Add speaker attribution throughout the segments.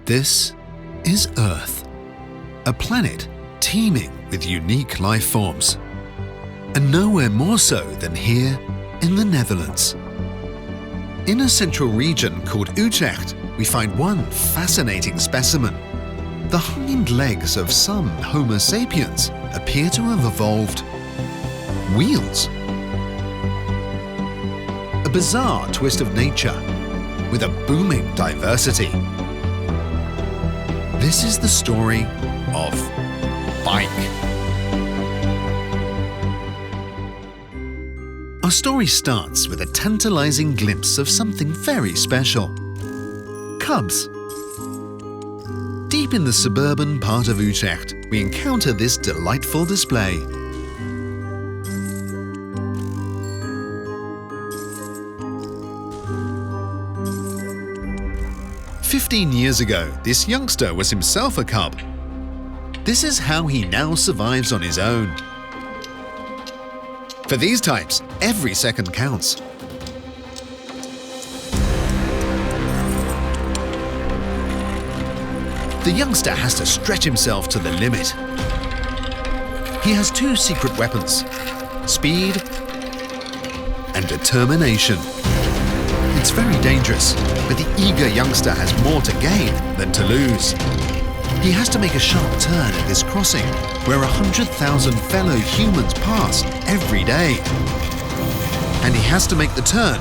Speaker 1: This is Earth, a planet teeming with unique life forms, and nowhere more so than here in the Netherlands. In a central region called Utrecht, we find one fascinating specimen. The hind legs of some Homo sapiens appear to have evolved wheels. A bizarre twist of nature with a booming diversity. This is the story of bike. Our story starts with a tantalizing glimpse of something very special. Cubs. Deep in the suburban part of Utrecht, we encounter this delightful display. "15 years ago, this youngster was himself a cub. This is how he now survives on his own. For these types, every second counts. The youngster has to stretch himself to the limit. He has two secret weapons: speed and determination. It's very dangerous, but the eager youngster has more to gain than to lose. He has to make a sharp turn at this crossing, where 100,000 fellow humans pass every day. And he has to make the turn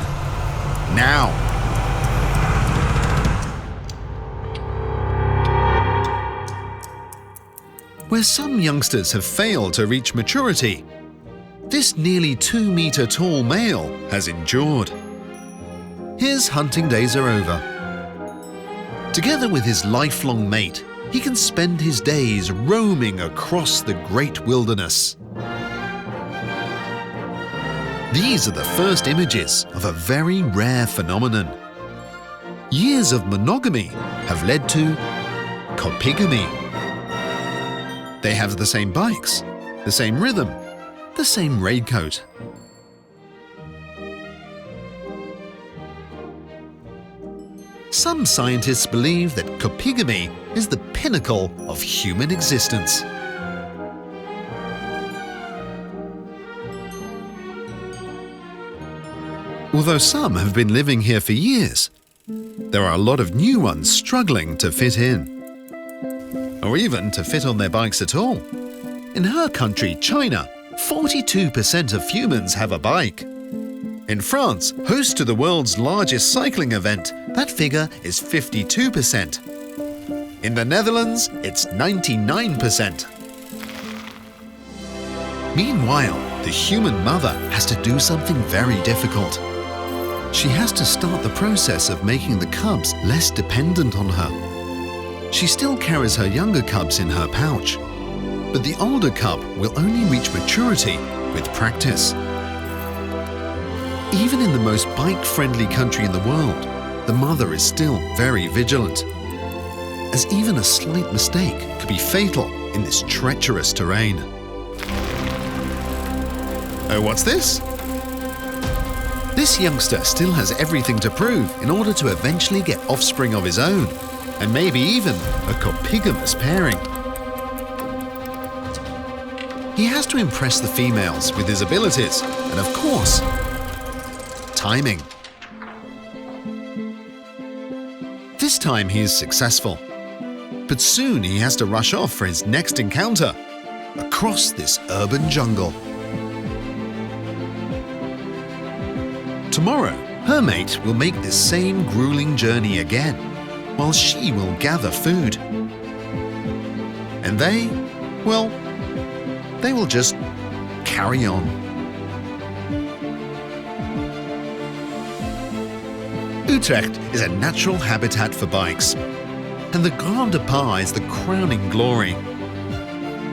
Speaker 1: now. Where some youngsters have failed to reach maturity, this nearly 2-meter tall male has endured. His hunting days are over. Together with his lifelong mate, he can spend his days roaming across the great wilderness. These are the first images of a very rare phenomenon. Years of monogamy have led to copygamy. They have the same bikes, the same rhythm, the same raincoat. Some scientists believe that copygamy is the pinnacle of human existence. Although some have been living here for years, there are a lot of new ones struggling to fit in, or even to fit on their bikes at all. In her country, China, 42% of humans have a bike. In France, host to the world's largest cycling event, that figure is 52%. In the Netherlands, it's 99%. Meanwhile, the human mother has to do something very difficult. She has to start the process of making the cubs less dependent on her. She still carries her younger cubs in her pouch, but the older cub will only reach maturity with practice. Even in the most bike-friendly country in the world, the mother is still very vigilant, as even a slight mistake could be fatal in this treacherous terrain. Oh, what's this? This youngster still has everything to prove in order to eventually get offspring of his own, and maybe even a copigamous pairing. He has to impress the females with his abilities, and of course, timing. This time he is successful, but soon he has to rush off for his next encounter across this urban jungle. Tomorrow, her mate will make this same grueling journey again, while she will gather food. And they will just carry on. Utrecht is a natural habitat for bikes, and the Grand Départ is the crowning glory.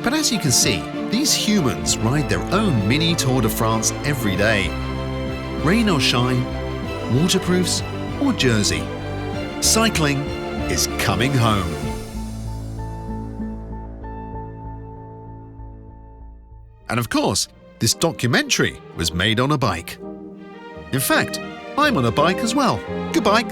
Speaker 1: But as you can see, these humans ride their own mini Tour de France every day. Rain or shine, waterproofs or jersey, cycling is coming home. And of course, this documentary was made on a bike. In fact, I'm on a bike as well. Good bike.